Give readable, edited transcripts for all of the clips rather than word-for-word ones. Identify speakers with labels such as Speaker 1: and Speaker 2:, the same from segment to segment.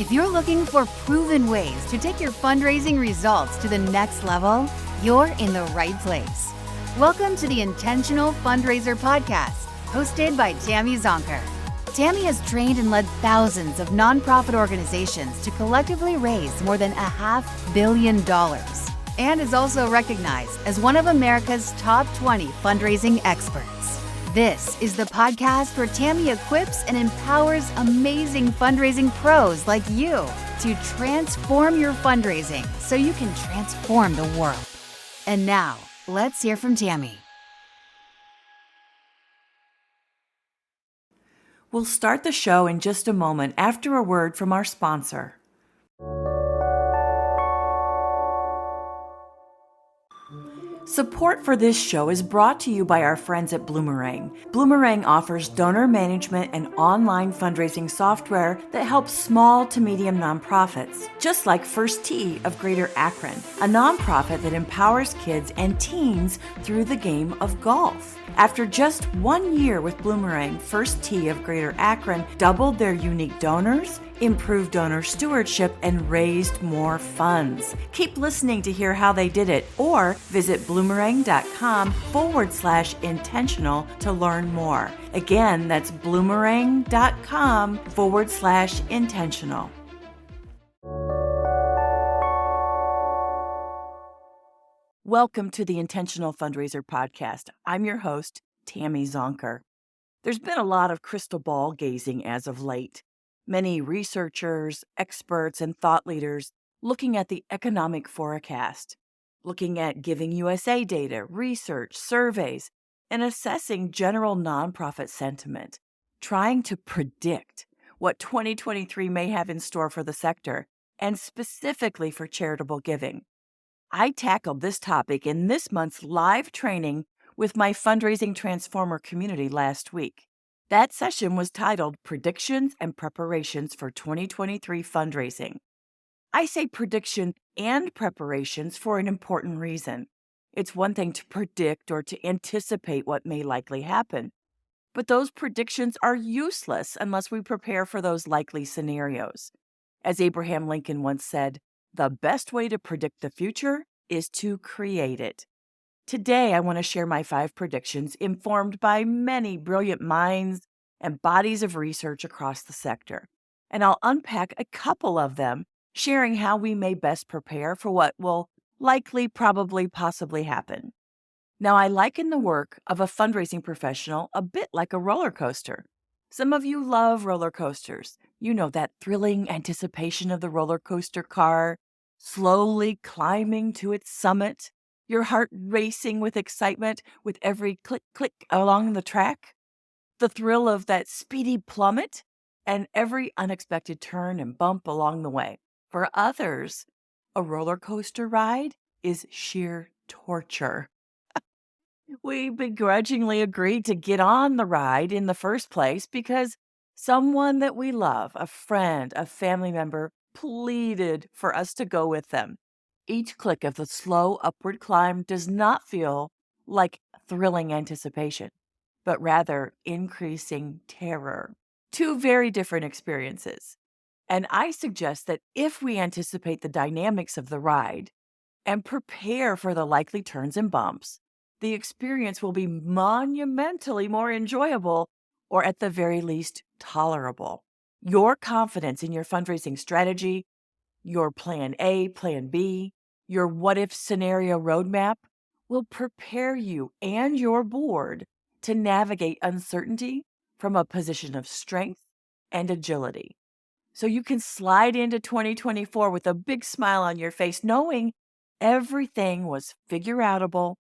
Speaker 1: If you're looking for proven ways to take your fundraising results to the next level, you're in the right place. Welcome to the Intentional Fundraiser podcast, hosted by Tammy Zonker. Tammy has trained and led thousands of nonprofit organizations to collectively raise more than $500 million and is also recognized as one of America's top 20 fundraising experts. This is the podcast where Tammy equips and empowers amazing fundraising pros like you to transform your fundraising so you can transform the world. And now, let's hear from Tammy.
Speaker 2: We'll start the show in just a moment after a word from our sponsor. Support for this show is brought to you by our friends at Bloomerang. Bloomerang offers donor management and online fundraising software that helps small to medium nonprofits, just like First Tee of Greater Akron, a nonprofit that empowers kids and teens through the game of golf. After just 1 year with Bloomerang, First Tee of Greater Akron doubled their unique donors, improved donor stewardship, and raised more funds. Keep listening to hear how they did it, or visit bloomerang.com/intentional to learn more. Again, that's bloomerang.com/intentional. Welcome to the Intentional Fundraiser podcast. I'm your host, Tammy Zonker. There's been a lot of crystal ball gazing as of late. Many researchers, experts, and thought leaders looking at the economic forecast, looking at Giving USA data, research, surveys, and assessing general nonprofit sentiment, trying to predict what 2023 may have in store for the sector, and specifically for charitable giving. I tackled this topic in this month's live training with my Fundraising Transformer community last week. That session was titled Predictions and Preparations for 2023 Fundraising. I say prediction and preparations for an important reason. It's one thing to predict or to anticipate what may likely happen, but those predictions are useless unless we prepare for those likely scenarios. As Abraham Lincoln once said, the best way to predict the future is to create it. Today, I want to share my 5 predictions informed by many brilliant minds and bodies of research across the sector. And I'll unpack a couple of them, sharing how we may best prepare for what will likely, probably, possibly happen. Now, I liken the work of a fundraising professional a bit like a roller coaster. Some of you love roller coasters. You know that thrilling anticipation of the roller coaster car, slowly climbing to its summit, your heart racing with excitement with every click, click along the track, the thrill of that speedy plummet, and every unexpected turn and bump along the way. For others, a roller coaster ride is sheer torture. We begrudgingly agreed to get on the ride in the first place because someone that we love, a friend, a family member, pleaded for us to go with them. Each click of the slow upward climb does not feel like thrilling anticipation, but rather increasing terror. 2 very different experiences. And I suggest that if we anticipate the dynamics of the ride and prepare for the likely turns and bumps, the experience will be monumentally more enjoyable, or at the very least, tolerable. Your confidence in your fundraising strategy, your plan A, plan B, your what-if scenario roadmap will prepare you and your board to navigate uncertainty from a position of strength and agility. So you can slide into 2024 with a big smile on your face, knowing everything was figure-outable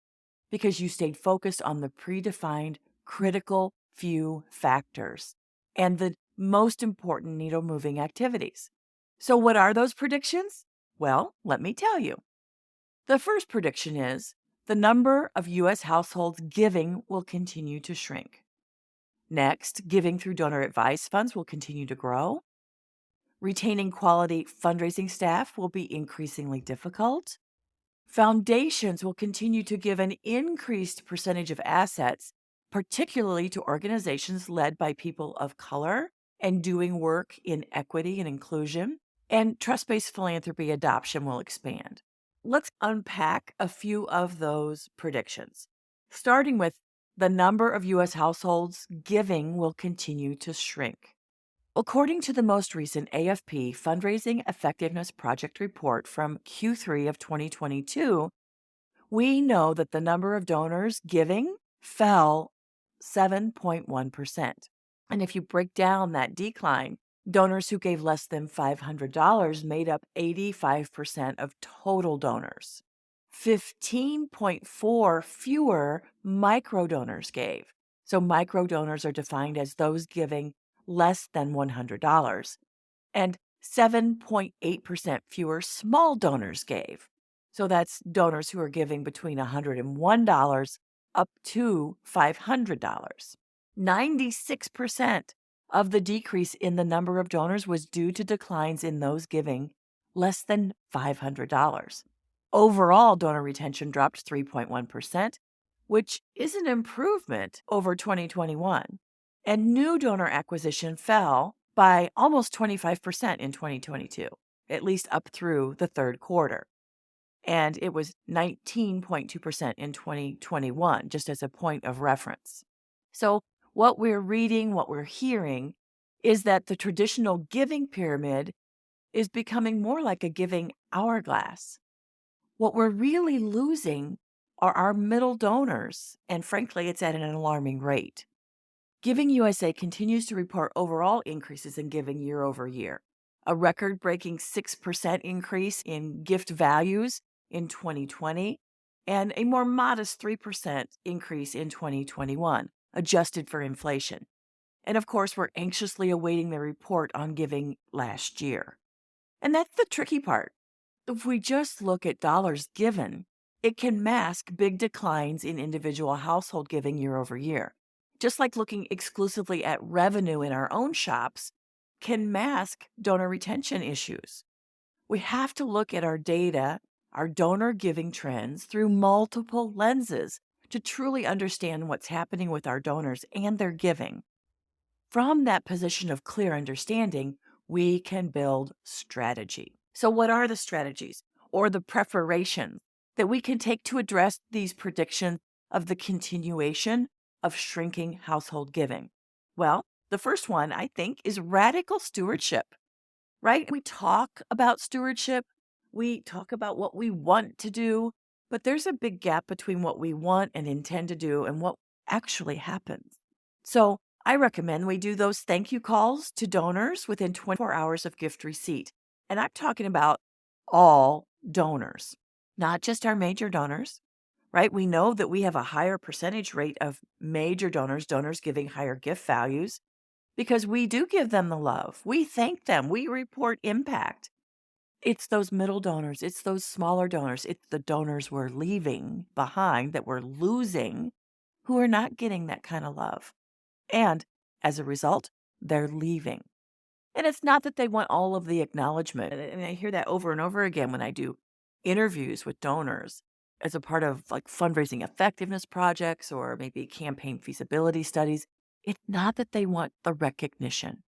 Speaker 2: because you stayed focused on the predefined critical few factors and the most important needle-moving activities. So what are those predictions? Well, let me tell you. The first prediction is the number of U.S. households giving will continue to shrink. Next, giving through donor advice funds will continue to grow. Retaining quality fundraising staff will be increasingly difficult. Foundations will continue to give an increased percentage of assets, particularly to organizations led by people of color and doing work in equity and inclusion. and trust-based philanthropy adoption will expand. Let's unpack a few of those predictions, starting with the number of U.S. households giving will continue to shrink. According to the most recent AFP Fundraising Effectiveness Project report from Q3 of 2022, we know that the number of donors giving fell 7.1%. And if you break down that decline, donors who gave less than $500 made up 85% of total donors. 15.4 fewer micro donors gave. So micro donors are defined as those giving less than $100. And 7.8% fewer small donors gave. So that's donors who are giving between $101 up to $500. 96% of the decrease in the number of donors was due to declines in those giving less than $500. Overall, donor retention dropped 3.1%, which is an improvement over 2021. And new donor acquisition fell by almost 25% in 2022, at least up through the third quarter. And it was 19.2% in 2021, just as a point of reference. So what we're reading, what we're hearing, is that the traditional giving pyramid is becoming more like a giving hourglass. What we're really losing are our middle donors, and frankly, it's at an alarming rate. Giving USA continues to report overall increases in giving year over year, a record-breaking 6% increase in gift values in 2020, and a more modest 3% increase in 2021, adjusted for inflation. And of course, we're anxiously awaiting the report on giving last year. And that's the tricky part. If we just look at dollars given, it can mask big declines in individual household giving year over year. Just like looking exclusively at revenue in our own shops can mask donor retention issues. We have to look at our data, our donor giving trends through multiple lenses to truly understand what's happening with our donors and their giving. From that position of clear understanding, we can build strategy. So what are the strategies or the preparations that we can take to address these predictions of the continuation of shrinking household giving? Well, the first one, I think, is radical stewardship, right? We talk about stewardship, we talk about what we want to do, but there's a big gap between what we want and intend to do and what actually happens. So I recommend we do those thank you calls to donors within 24 hours of gift receipt. And I'm talking about all donors, not just our major donors, right? We know that we have a higher percentage rate of major donors giving higher gift values because we do give them the love. We thank them. We report impact. It's those middle donors. It's those smaller donors. It's the donors we're leaving behind that we're losing who are not getting that kind of love. And as a result, they're leaving. And it's not that they want all of the acknowledgement. And I hear that over and over again when I do interviews with donors as a part of like fundraising effectiveness projects or maybe campaign feasibility studies. It's not that they want the recognition.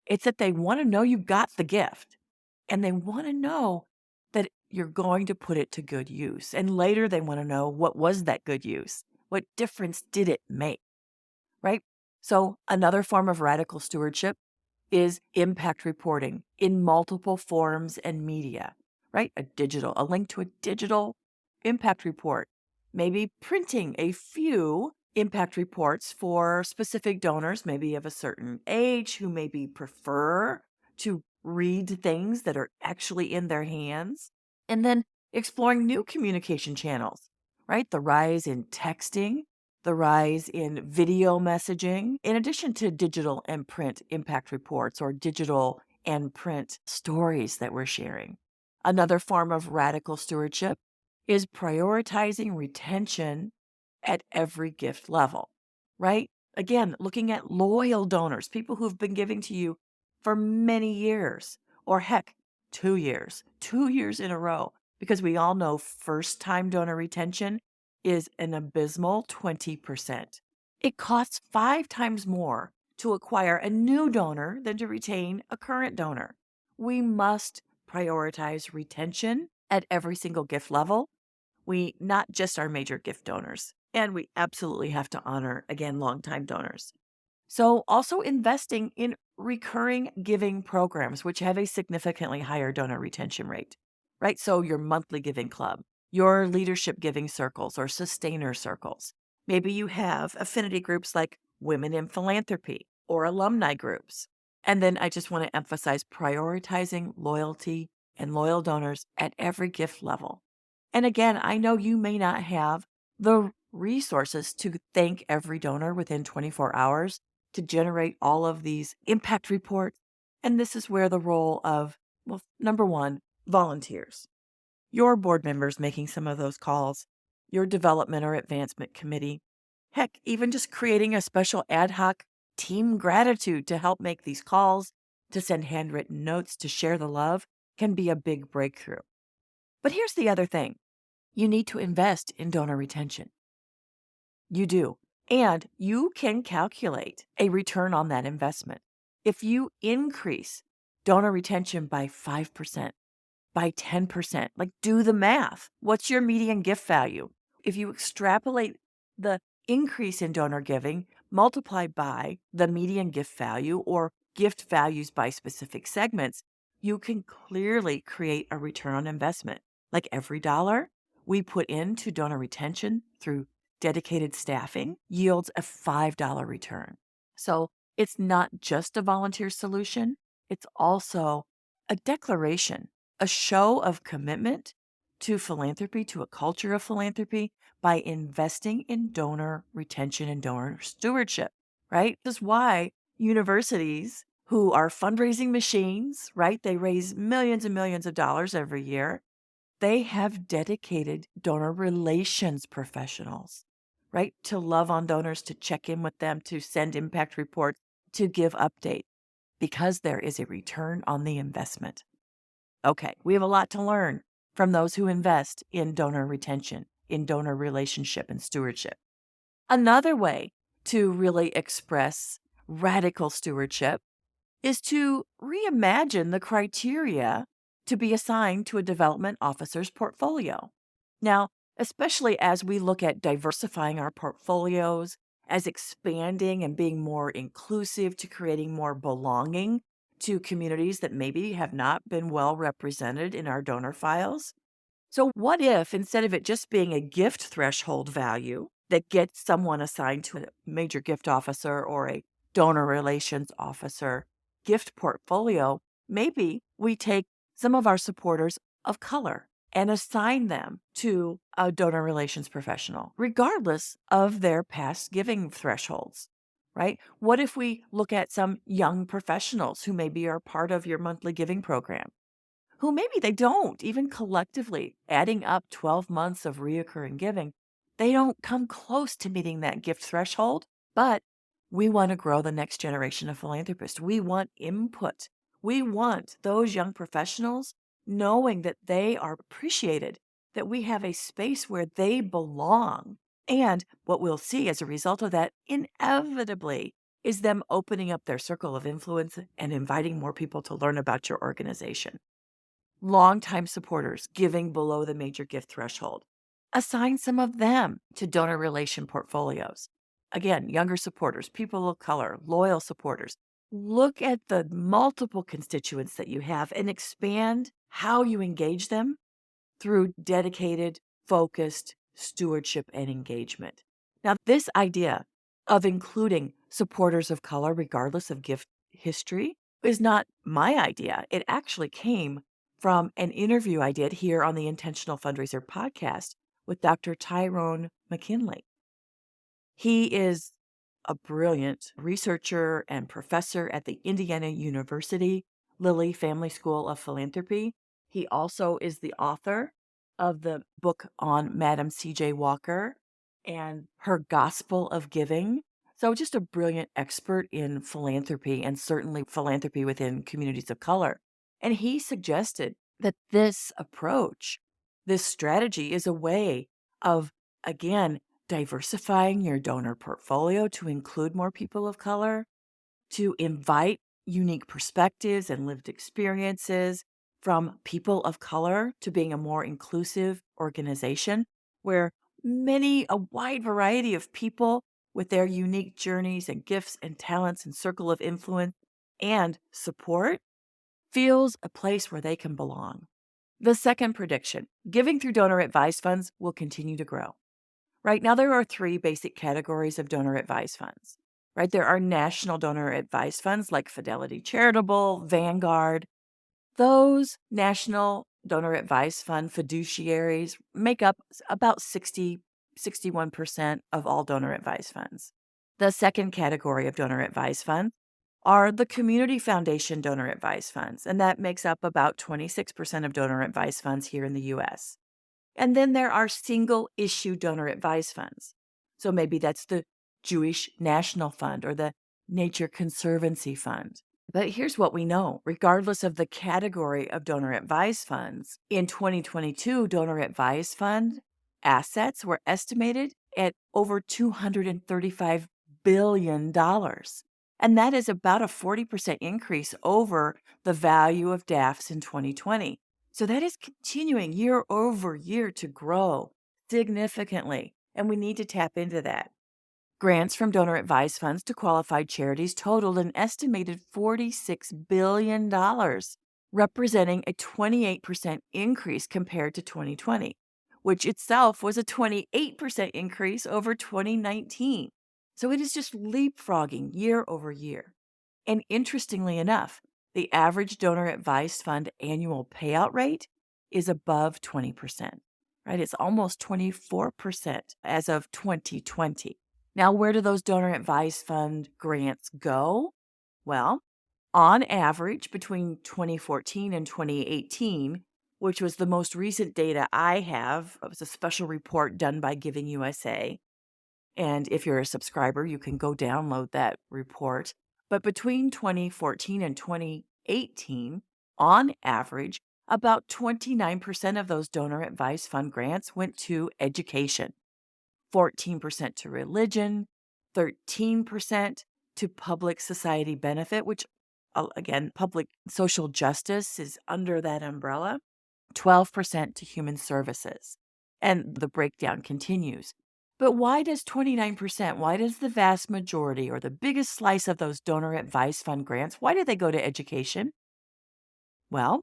Speaker 2: It's that they want to know you got the gift and they want to know that you're going to put it to good use. And later they want to know what was that good use? What difference did it make? Right? So another form of radical stewardship is impact reporting in multiple forms and media, right? A link to a digital impact report, maybe printing a few impact reports for specific donors, maybe of a certain age, who maybe prefer to read things that are actually in their hands, and then exploring new communication channels, right? The rise in texting, the rise in video messaging, in addition to digital and print impact reports or digital and print stories that we're sharing. Another form of radical stewardship is prioritizing retention at every gift level, right? Again, looking at loyal donors, people who've been giving to you for many years, or heck, 2 years in a row, because we all know first-time donor retention is an abysmal 20%. It costs 5 times more to acquire a new donor than to retain a current donor. we must prioritize retention at every single gift level. Not just our major gift donors, and we absolutely have to honor, again, longtime donors. So also investing in recurring giving programs, which have a significantly higher donor retention rate, right? So your monthly giving club, your leadership giving circles or sustainer circles. Maybe you have affinity groups like Women in Philanthropy or alumni groups. And then I just want to emphasize prioritizing loyalty and loyal donors at every gift level. And again, I know you may not have the resources to thank every donor within 24 hours to generate all of these impact reports. And this is where the role of, well, number one, volunteers, your board members making some of those calls, your development or advancement committee, heck, even just creating a special ad hoc team gratitude to help make these calls, to send handwritten notes, to share the love can be a big breakthrough. But here's the other thing. You need to invest in donor retention. You do. And you can calculate a return on that investment. If you increase donor retention by 5%, by 10%, like do the math. What's your median gift value? If you extrapolate the increase in donor giving multiplied by the median gift value or gift values by specific segments, you can clearly create a return on investment. Like every dollar we put into donor retention through dedicated staffing yields a $5 return. So it's not just a volunteer solution, it's also a declaration, a show of commitment to philanthropy, to a culture of philanthropy by investing in donor retention and donor stewardship, right? This is why universities who are fundraising machines, right? They raise millions and millions of dollars every year. They have dedicated donor relations professionals, right? To love on donors, to check in with them, to send impact reports, to give updates, because there is a return on the investment. Okay, we have a lot to learn from those who invest in donor retention, in donor relationship and stewardship. Another way to really express radical stewardship is to reimagine the criteria to be assigned to a development officer's portfolio. Now, especially as we look at diversifying our portfolios, as expanding and being more inclusive to creating more belonging to communities that maybe have not been well represented in our donor files. So, what if instead of it just being a gift threshold value that gets someone assigned to a major gift officer or a donor relations officer gift portfolio, maybe we take some of our supporters of color and assign them to a donor relations professional, regardless of their past giving thresholds, right? What if we look at some young professionals who maybe are part of your monthly giving program, who maybe they don't, even collectively adding up 12 months of reoccurring giving, they don't come close to meeting that gift threshold, but we want to grow the next generation of philanthropists. We want input. We want those young professionals knowing that they are appreciated, that we have a space where they belong. And what we'll see as a result of that, inevitably, is them opening up their circle of influence and inviting more people to learn about your organization. Longtime supporters giving below the major gift threshold. Assign some of them to donor relation portfolios. Again, younger supporters, people of color, loyal supporters. Look at the multiple constituents that you have and expand how you engage them through dedicated, focused stewardship and engagement. Now, this idea of including supporters of color, regardless of gift history, is not my idea. It actually came from an interview I did here on the Intentional Fundraiser podcast with Dr. Tyrone McKinley. He is a brilliant researcher and professor at the Indiana University Lilly Family School of Philanthropy. He also is the author of the book on Madam C.J. Walker and her Gospel of Giving. So just a brilliant expert in philanthropy and certainly philanthropy within communities of color. And he suggested that this approach, this strategy is a way of, again, diversifying your donor portfolio to include more people of color, to invite unique perspectives and lived experiences, from people of color to being a more inclusive organization where a wide variety of people with their unique journeys and gifts and talents and circle of influence and support feels a place where they can belong. The second prediction, giving through donor advised funds will continue to grow. Right now, there are three basic categories of donor advised funds. Right, there are national donor advised funds like Fidelity Charitable, Vanguard. Those national donor advised fund fiduciaries make up about 61% of all donor advised funds. The second category of donor advised funds are the community foundation donor advised funds, and that makes up about 26% of donor advised funds here in the US. And then there are single issue donor advised funds. So maybe that's the Jewish National Fund or the Nature Conservancy Fund. But here's what we know, regardless of the category of donor advised funds, in 2022, donor advised fund assets were estimated at over $235 billion. And that is about a 40% increase over the value of DAFs in 2020. So that is continuing year over year to grow significantly, and we need to tap into that. Grants from donor advised funds to qualified charities totaled an estimated $46 billion, representing a 28% increase compared to 2020, which itself was a 28% increase over 2019. So it is just leapfrogging year over year. And interestingly enough, the average donor advised fund annual payout rate is above 20%, right? It's almost 24% as of 2020. Now, where do those donor advised fund grants go? Well, on average, between 2014 and 2018, which was the most recent data I have, it was a special report done by Giving USA. And if you're a subscriber, you can go download that report. But between 2014 and 2018, on average, about 29% of those donor advised fund grants went to education, 14% to religion, 13% to public society benefit, which again, public social justice is under that umbrella, 12% to human services. And the breakdown continues. But why does 29%, why does the vast majority or the biggest slice of those donor advised fund grants, why do they go to education? Well,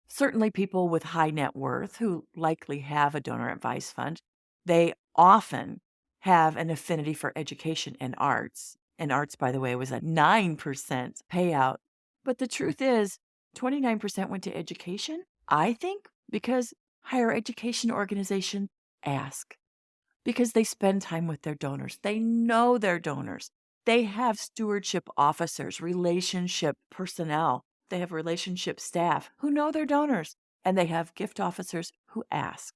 Speaker 2: certainly people with high net worth who likely have a donor advised fund, they often have an affinity for education and arts. And arts, by the way, was a 9% payout. But the truth is, 29% went to education, I think, because higher education organizations ask. Because they spend time with their donors. They know their donors. They have stewardship officers, relationship personnel. They have relationship staff who know their donors. And they have gift officers who ask.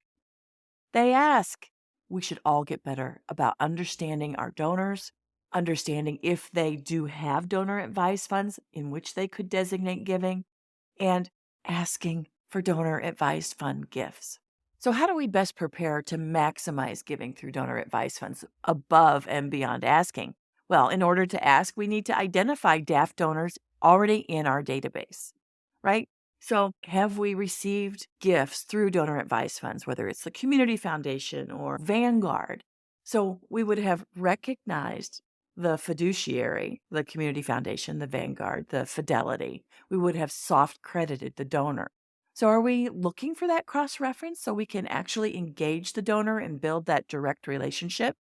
Speaker 2: They ask. We should all get better about understanding our donors, understanding if they do have donor advised funds in which they could designate giving, and asking for donor advised fund gifts. So how do we best prepare to maximize giving through donor advised funds above and beyond asking? Well, in order to ask, we need to identify DAF donors already in our database, right? So have we received gifts through donor advised funds, whether it's the Community Foundation or Vanguard? So we would have recognized the fiduciary, the Community Foundation, the Vanguard, the Fidelity. We would have soft credited the donor. So are we looking for that cross-reference so we can actually engage the donor and build that direct relationship?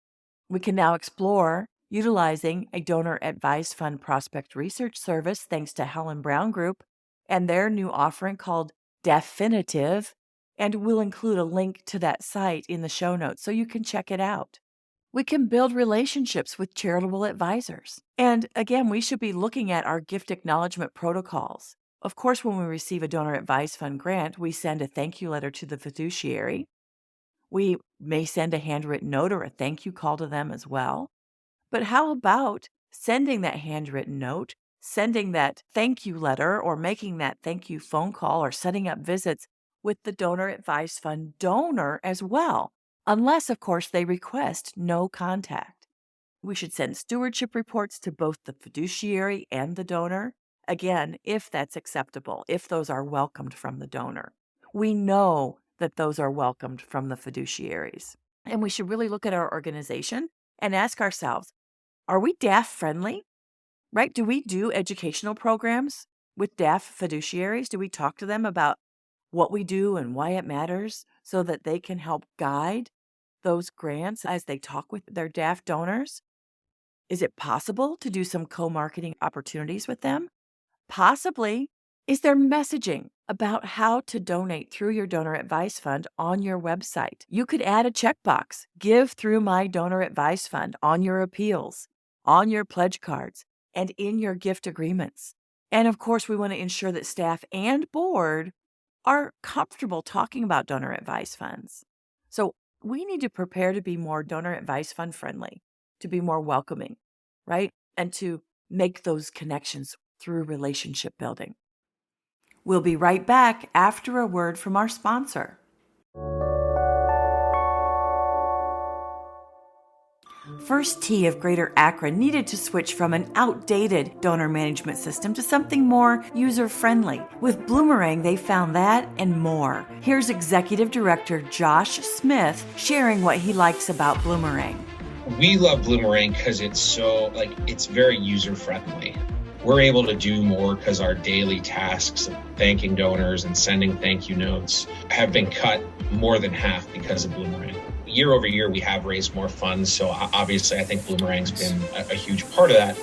Speaker 2: We can now explore utilizing a donor advised fund prospect research service thanks to Helen Brown Group and their new offering called Definitive, and we'll include a link to that site in the show notes so you can check it out. We can build relationships with charitable advisors. And again, we should be looking at our gift acknowledgement protocols. Of course, when we receive a donor advised fund grant, we send a thank you letter to the fiduciary. We may send a handwritten note or a thank you call to them as well. But how about sending that handwritten note, sending that thank you letter, or making that thank you phone call or setting up visits with the donor advised fund donor as well, unless, of course, they request no contact. We should send stewardship reports to both the fiduciary and the donor, Again, if that's acceptable, if those are welcomed from the donor. We know that those are welcomed from the fiduciaries. And we should really look at our organization and ask ourselves, are we DAF friendly? Right? Do we do educational programs with DAF fiduciaries? Do we talk to them about what we do and why it matters so that they can help guide those grants as they talk with their DAF donors? Is it possible to do some co-marketing opportunities with them? Possibly. Is there messaging about how to donate through your donor advice fund on your website? You could add a checkbox, give through my donor advice fund on your appeals, on your pledge cards, and in your gift agreements. And of course, we want to ensure that staff and board are comfortable talking about donor advice funds. So we need to prepare to be more donor advice fund friendly, to be more welcoming, right? And to make those connections through relationship building. We'll be right back after a word from our sponsor. First Tee of Greater Akron needed to switch from an outdated donor management system to something more user-friendly. With Bloomerang, they found that and more. Here's Executive Director Josh Smith sharing what he likes about Bloomerang.
Speaker 3: We love Bloomerang because it's very user-friendly. We're able to do more because our daily tasks of thanking donors and sending thank you notes have been cut more than half because of Bloomerang. Year over year, we have raised more funds, so obviously I think Bloomerang's been a huge part of that.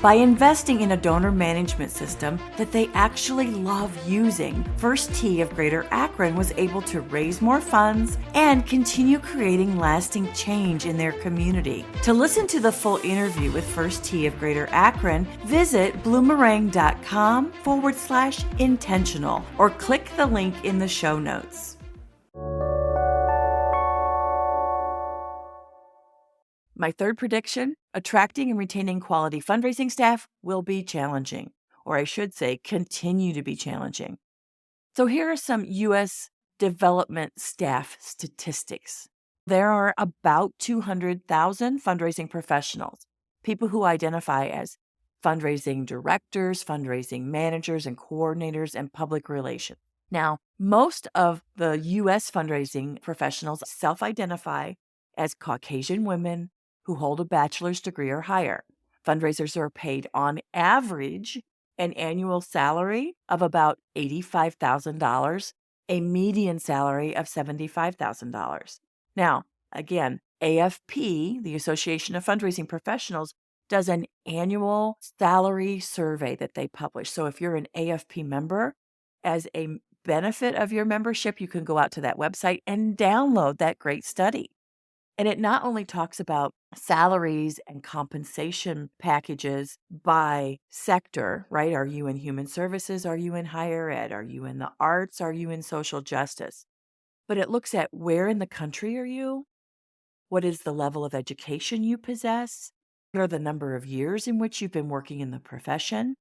Speaker 2: By investing in a donor management system that they actually love using, First Tee of Greater Akron was able to raise more funds and continue creating lasting change in their community. To listen to the full interview with First Tee of Greater Akron, visit bloomerang.com/intentional or click the link in the show notes. My third prediction, attracting and retaining quality fundraising staff will be challenging, or I should say, continue to be challenging. So here are some U.S. development staff statistics. There are about 200,000 fundraising professionals, people who identify as fundraising directors, fundraising managers and coordinators, and public relations. Now, most of the U.S. fundraising professionals self-identify as Caucasian women who hold a bachelor's degree or higher. Fundraisers are paid on average an annual salary of about $85,000, a median salary of $75,000. Now, again, AFP, the Association of Fundraising Professionals, does an annual salary survey that they publish. So if you're an AFP member, as a benefit of your membership, you can go out to that website and download that great study. And it not only talks about salaries and compensation packages by sector, right? Are you in human services? Are you in higher ed? Are you in the arts? Are you in social justice? But it looks at where in the country are you? What is the level of education you possess? What are the number of years in which you've been working in the profession?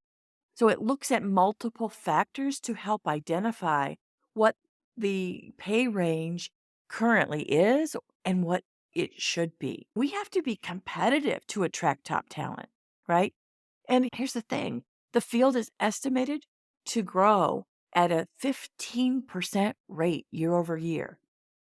Speaker 2: So it looks at multiple factors to help identify what the pay range currently is and what it should be. We have to be competitive to attract top talent, right? And here's the thing, the field is estimated to grow at a 15% rate year over year.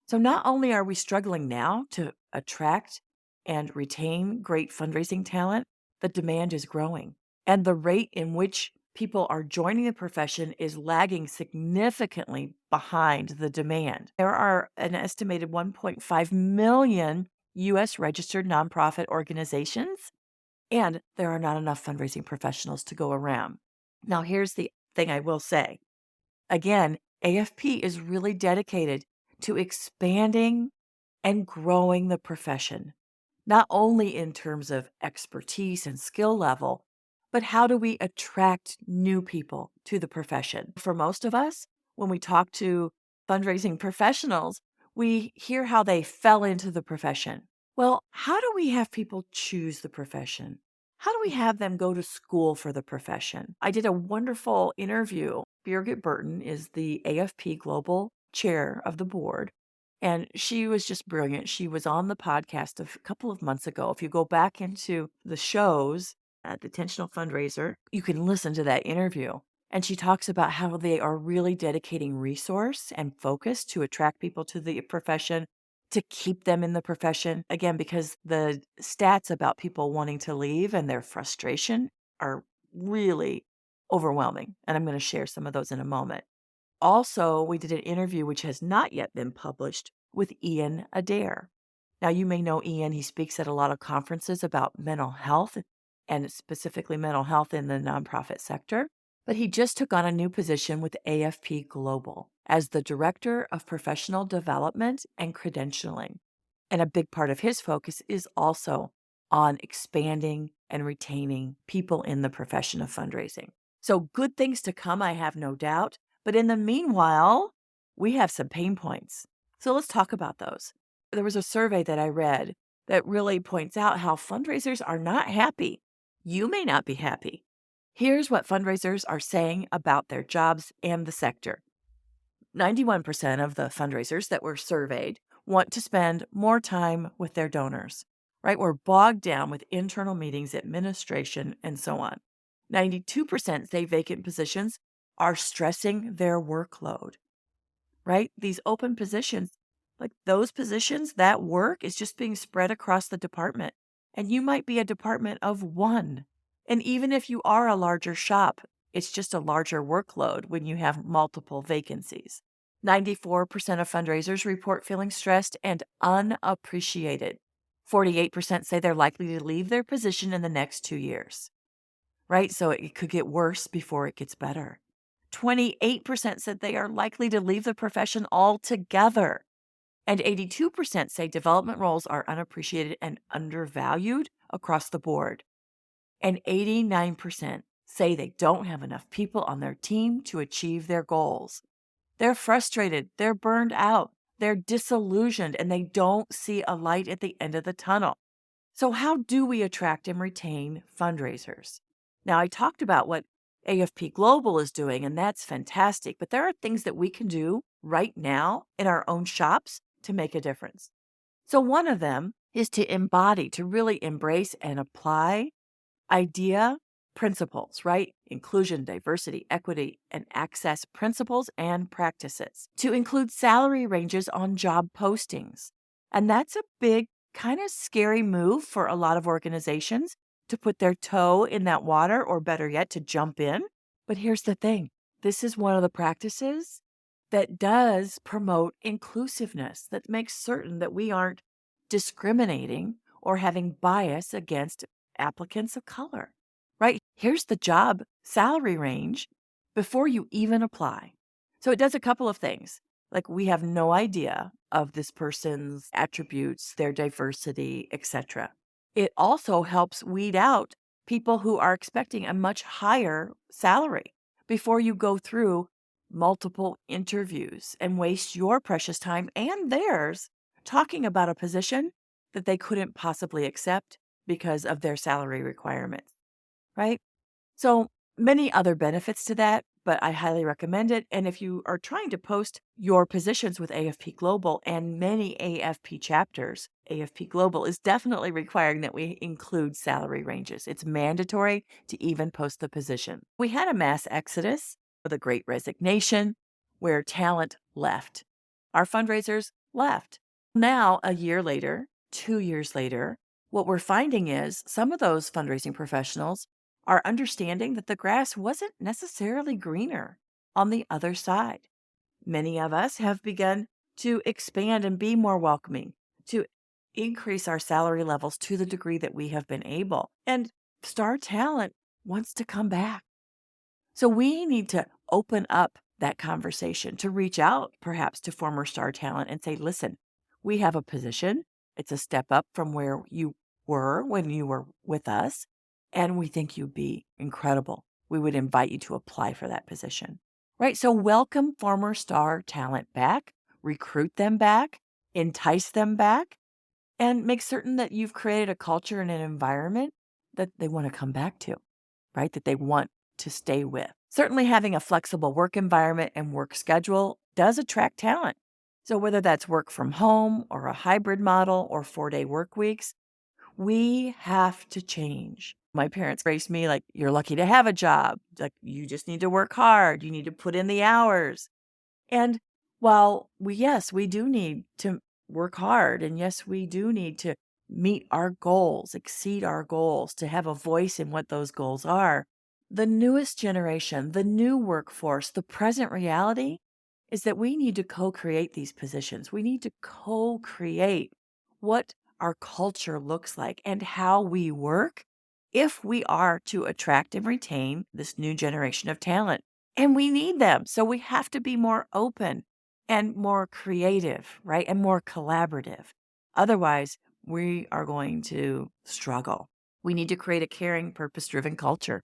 Speaker 2: So not only are we struggling now to attract and retain great fundraising talent, the demand is growing. And the rate in which people are joining the profession is lagging significantly behind the demand. There are an estimated 1.5 million U.S. registered nonprofit organizations, and there are not enough fundraising professionals to go around. Now, here's the thing I will say. Again, AFP is really dedicated to expanding and growing the profession, not only in terms of expertise and skill level, but how do we attract new people to the profession? For most of us, when we talk to fundraising professionals, we hear how they fell into the profession. Well, how do we have people choose the profession? How do we have them go to school for the profession? I did a wonderful interview. Birgit Burton is the AFP Global Chair of the board, and she was just brilliant. She was on the podcast a couple of months ago. If you go back into the shows, at the Intentional Fundraiser. You can listen to that interview. And she talks about how they are really dedicating resource and focus to attract people to the profession, to keep them in the profession. Again, because the stats about people wanting to leave and their frustration are really overwhelming. And I'm going to share some of those in a moment. Also, we did an interview, which has not yet been published, with Ian Adair. Now, you may know Ian. He speaks at a lot of conferences about mental health, and specifically mental health in the nonprofit sector. But he just took on a new position with AFP Global as the Director of Professional Development and Credentialing. And a big part of his focus is also on expanding and retaining people in the profession of fundraising. So good things to come, I have no doubt. But in the meanwhile, we have some pain points. So let's talk about those. There was a survey that I read that really points out how fundraisers are not happy. You may not be happy. Here's what fundraisers are saying about their jobs and the sector. 91% of the fundraisers that were surveyed want to spend more time with their donors, right? We're bogged down with internal meetings, administration, and so on. 92% say vacant positions are stressing their workload, right? These open positions, like those positions, that work is just being spread across the department. And you might be a department of one. And even if you are a larger shop, it's just a larger workload when you have multiple vacancies. 94% of fundraisers report feeling stressed and unappreciated. 48% say they're likely to leave their position in the next 2 years, right? So it could get worse before it gets better. 28% said they are likely to leave the profession altogether. And 82% say development roles are unappreciated and undervalued across the board. And 89% say they don't have enough people on their team to achieve their goals. They're frustrated, they're burned out, they're disillusioned, and they don't see a light at the end of the tunnel. So how do we attract and retain fundraisers? Now, I talked about what AFP Global is doing, and that's fantastic, but there are things that we can do right now in our own shops to make a difference. So one of them is to embody, to really embrace and apply principles, right? Inclusion, diversity, equity, and access principles and practices, to include salary ranges on job postings. And that's a big, kind of scary move for a lot of organizations to put their toe in that water, or better yet, to jump in. But here's the thing. This is one of the practices that does promote inclusiveness, that makes certain that we aren't discriminating or having bias against applicants of color, right? Here's the job salary range before you even apply. So it does a couple of things. Like, we have no idea of this person's attributes, their diversity, etc. It also helps weed out people who are expecting a much higher salary before you go through multiple interviews and waste your precious time and theirs talking about a position that they couldn't possibly accept because of their salary requirements, right? So many other benefits to that, but I highly recommend it. And if you are trying to post your positions with AFP Global and many AFP chapters, AFP Global is definitely requiring that we include salary ranges. It's mandatory to even post the position. We had a mass exodus, the Great Resignation, where talent left. Our fundraisers left. Now, a year later, 2 years later, what we're finding is some of those fundraising professionals are understanding that the grass wasn't necessarily greener on the other side. Many of us have begun to expand and be more welcoming, to increase our salary levels to the degree that we have been able. And star talent wants to come back. So we need to open up that conversation, to reach out perhaps to former star talent and say, listen, we have a position. It's a step up from where you were when you were with us, and we think you'd be incredible. We would invite you to apply for that position, right? So welcome former star talent back, recruit them back, entice them back, and make certain that you've created a culture and an environment that they want to come back to, right? That they want to stay with. Certainly having a flexible work environment and work schedule does attract talent. So whether that's work from home or a hybrid model or 4-day work weeks, we have to change. My parents raised me like, you're lucky to have a job. Like, you just need to work hard. You need to put in the hours. And while yes, we do need to work hard. And yes, we do need to meet our goals, exceed our goals, to have a voice in what those goals are. The newest generation, the new workforce, the present reality is that we need to co-create these positions. We need to co-create what our culture looks like and how we work if we are to attract and retain this new generation of talent. And we need them. So we have to be more open and more creative, right? And more collaborative. Otherwise, we are going to struggle. We need to create a caring, purpose-driven culture.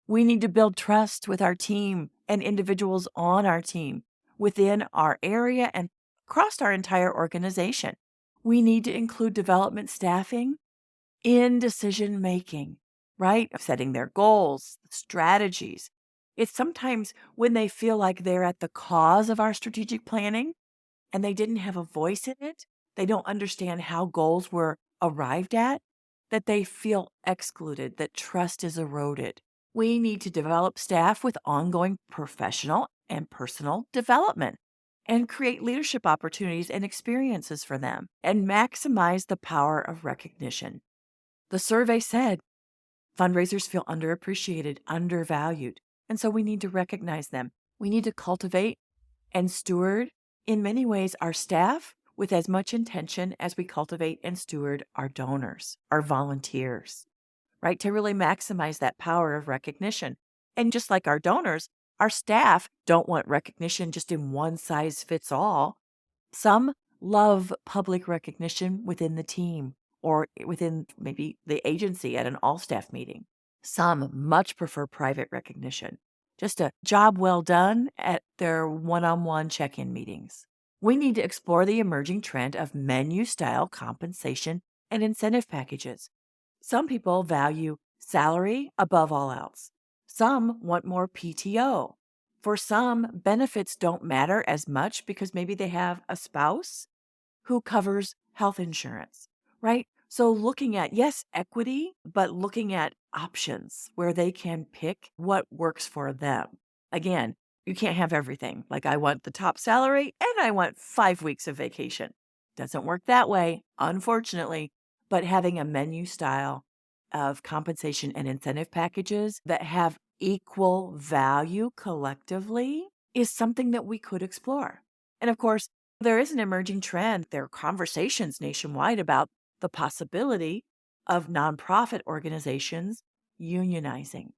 Speaker 2: We need to build trust with our team and individuals on our team within our area and across our entire organization. We need to include development staffing in decision making, right? Setting their goals, strategies. It's sometimes when they feel like they're at the cause of our strategic planning and they didn't have a voice in it, they don't understand how goals were arrived at, that they feel excluded, that trust is eroded. We need to develop staff with ongoing professional and personal development and create leadership opportunities and experiences for them and maximize the power of recognition. The survey said fundraisers feel underappreciated, undervalued, and so we need to recognize them. We need to cultivate and steward, in many ways, our staff with as much intention as we cultivate and steward our donors, our volunteers, right? To really maximize that power of recognition. And just like our donors, our staff don't want recognition just in one size fits all. Some love public recognition within the team or within maybe the agency at an all-staff meeting. Some much prefer private recognition, just a job well done at their one-on-one check-in meetings. We need to explore the emerging trend of menu-style compensation and incentive packages. Some people value salary above all else. Some want more PTO. For some, benefits don't matter as much because maybe they have a spouse who covers health insurance, right? So looking at, yes, equity, but looking at options where they can pick what works for them. Again, you can't have everything. Like, I want the top salary and I want 5 weeks of vacation. Doesn't work that way, unfortunately. But having a menu style of compensation and incentive packages that have equal value collectively is something that we could explore. And of course, there is an emerging trend. There are conversations nationwide about the possibility of nonprofit organizations unionizing.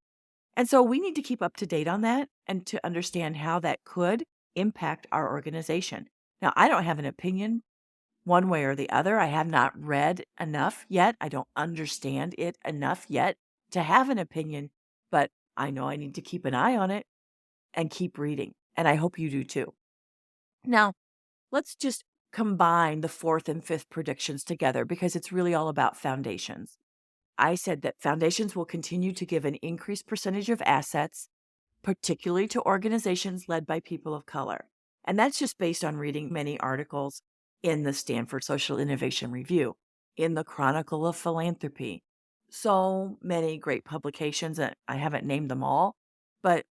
Speaker 2: And so we need to keep up to date on that and to understand how that could impact our organization. Now, I don't have an opinion one way or the other. I have not read enough yet. I don't understand it enough yet to have an opinion, but I know I need to keep an eye on it and keep reading. And I hope you do too. Now, let's just combine the fourth and fifth predictions together because it's really all about foundations. I said that foundations will continue to give an increased percentage of assets, particularly to organizations led by people of color. And that's just based on reading many articles in the Stanford Social Innovation Review, in the Chronicle of Philanthropy. So many great publications, and I haven't named them all. But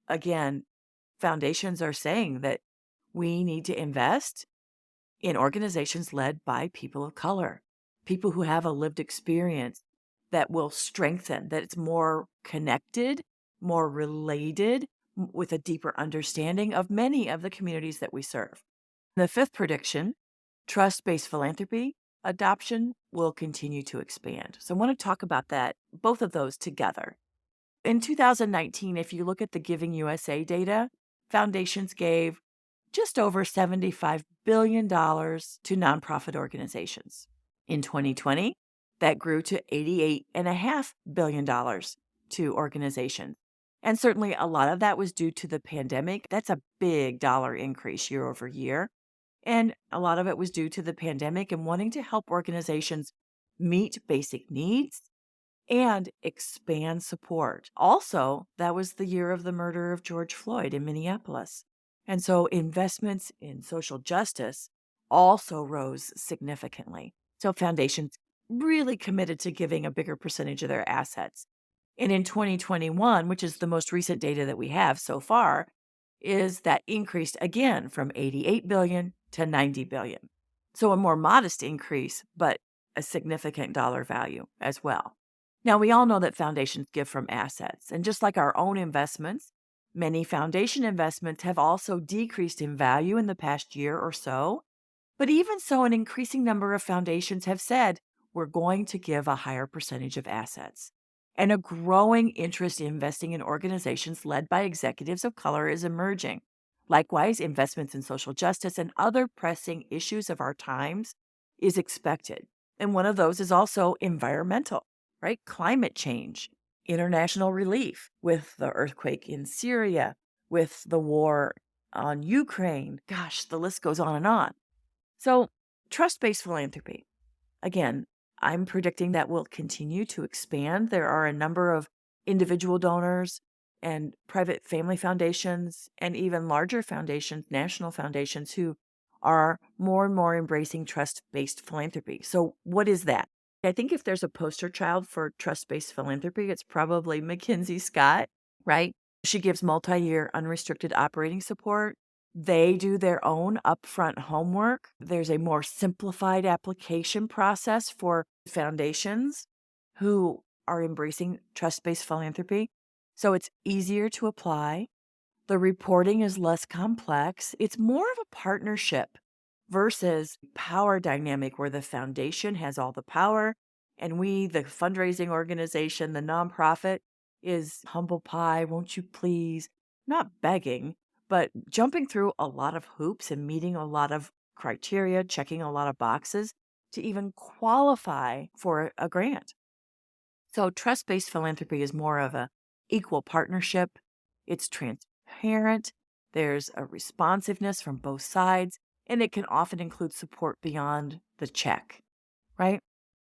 Speaker 2: again, foundations are saying that we need to invest in organizations led by people of color, people who have a lived experience that will strengthen, that it's more connected, more related, with a deeper understanding of many of the communities that we serve. The fifth prediction, trust-based philanthropy adoption will continue to expand. So I want to talk about that, both of those together. In 2019, if you look at the Giving USA data, foundations gave just over $75 billion to nonprofit organizations. In 2020, that grew to $88.5 billion to organizations. And certainly a lot of that was due to the pandemic. That's a big dollar increase year over year. And a lot of it was due to the pandemic and wanting to help organizations meet basic needs and expand support. Also, that was the year of the murder of George Floyd in Minneapolis. And so investments in social justice also rose significantly. So foundations really committed to giving a bigger percentage of their assets. And in 2021, which is the most recent data that we have so far, is that increased again from 88 billion to 90 billion. So a more modest increase, but a significant dollar value as well. Now, we all know that foundations give from assets, and just like our own investments, many foundation investments have also decreased in value in the past year or so. But even so, an increasing number of foundations have said, we're going to give a higher percentage of assets. And a growing interest in investing in organizations led by executives of color is emerging. Likewise, investments in social justice and other pressing issues of our times is expected. And one of those is also environmental, right? Climate change, international relief with the earthquake in Syria, with the war on Ukraine. Gosh, the list goes on and on. So, trust-based philanthropy. Again, I'm predicting that will continue to expand. There are a number of individual donors and private family foundations and even larger foundations, national foundations, who are more and more embracing trust-based philanthropy. So what is that? I think if there's a poster child for trust-based philanthropy, it's probably Mackenzie Scott, right? She gives multi-year unrestricted operating support. They do their own upfront homework. There's a more simplified application process for foundations who are embracing trust-based philanthropy. So it's easier to apply. The reporting is less complex. It's more of a partnership versus power dynamic where the foundation has all the power and we, the fundraising organization, the nonprofit, is humble pie, won't you please? Not begging, but jumping through a lot of hoops and meeting a lot of criteria, checking a lot of boxes to even qualify for a grant. So trust-based philanthropy is more of a equal partnership. It's transparent. There's a responsiveness from both sides, and it can often include support beyond the check, right?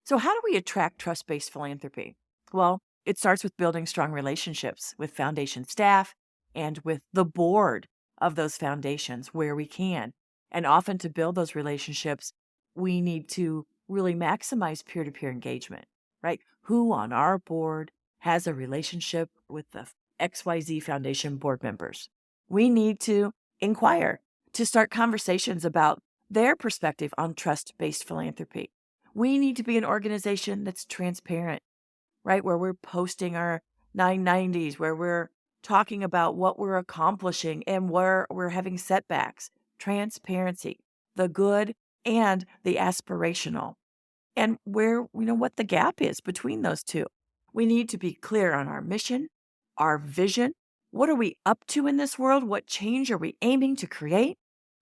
Speaker 2: So how do we attract trust-based philanthropy? Well, it starts with building strong relationships with foundation staff and with the board of those foundations where we can. And often to build those relationships, we need to really maximize peer-to-peer engagement, right? Who on our board has a relationship with the XYZ Foundation board members? We need to inquire to start conversations about their perspective on trust-based philanthropy. We need to be an organization that's transparent, right? Where we're posting our 990s, where we're talking about what we're accomplishing and where we're having setbacks. Transparency, the good and the aspirational, and where, what the gap is between those two. We need to be clear on our mission, our vision. What are we up to in this world? What change are we aiming to create?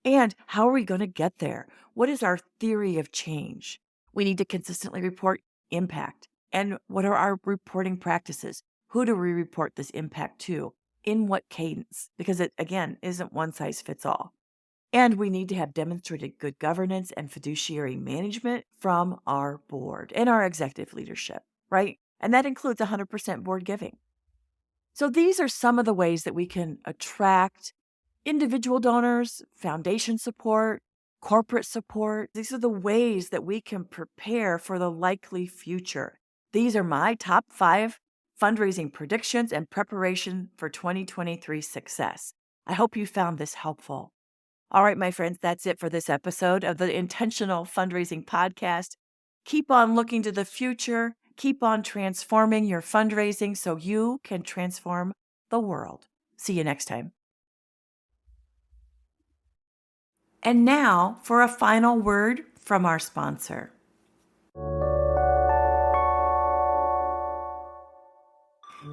Speaker 2: And how are we going to get there? What is our theory of change? We need to consistently report impact. And what are our reporting practices? Who do we report this impact to? In what cadence? Because it, again, isn't one size fits all. And we need to have demonstrated good governance and fiduciary management from our board and our executive leadership, right? And that includes 100% board giving. So these are some of the ways that we can attract individual donors, foundation support, corporate support. These are the ways that we can prepare for the likely future. These are my top 5 fundraising predictions and preparation for 2023 success. I hope you found this helpful. All right, my friends, that's it for this episode of the Intentional Fundraising Podcast. Keep on looking to the future. Keep on transforming your fundraising so you can transform the world. See you next time. And now for a final word from our sponsor.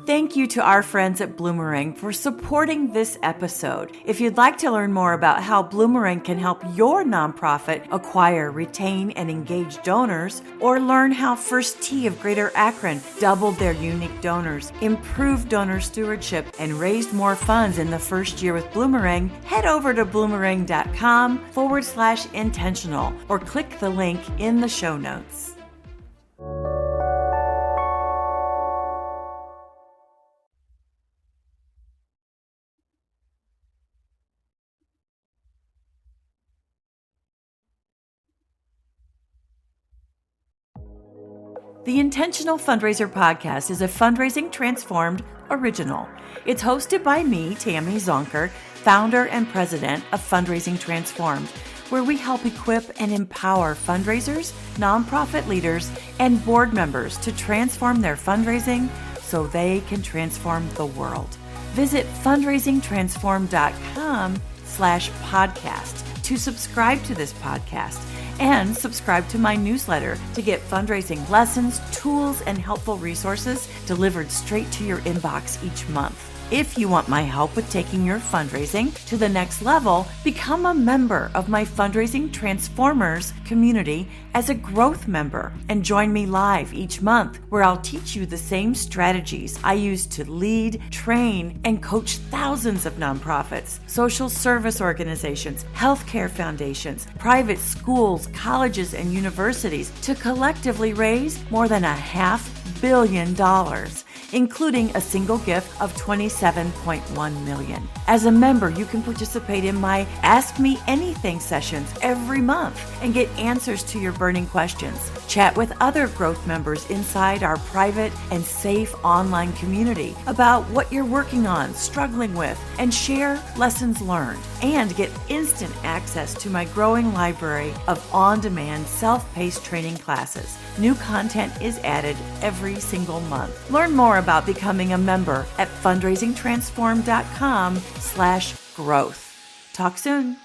Speaker 2: Thank you to our friends at Bloomerang for supporting this episode. If you'd like to learn more about how Bloomerang can help your nonprofit acquire, retain, and engage donors, or learn how First Tee of Greater Akron doubled their unique donors, improved donor stewardship, and raised more funds in the first year with Bloomerang, head over to bloomerang.com/intentional or click the link in the show notes. The Intentional Fundraiser podcast is a Fundraising Transformed original. It's hosted by me, Tammy Zonker, founder and president of Fundraising Transformed, where we help equip and empower fundraisers, nonprofit leaders, and board members to transform their fundraising so they can transform the world. Visit fundraisingtransform.com/podcast to subscribe to this podcast and subscribe to my newsletter to get fundraising lessons, tools, and helpful resources delivered straight to your inbox each month. If you want my help with taking your fundraising to the next level, become a member of my Fundraising Transformers community as a growth member and join me live each month where I'll teach you the same strategies I use to lead, train, and coach thousands of nonprofits, social service organizations, healthcare foundations, private schools, colleges, and universities to collectively raise more than $500 million, including a single gift of $27.1 million. As a member, you can participate in my Ask Me Anything sessions every month and get answers to your burning questions. Chat with other growth members inside our private and safe online community about what you're working on, struggling with, and share lessons learned. And get instant access to my growing library of on-demand self-paced training classes. New content is added every single month. Learn more about becoming a member at fundraisingtransform.com/growth. Talk soon.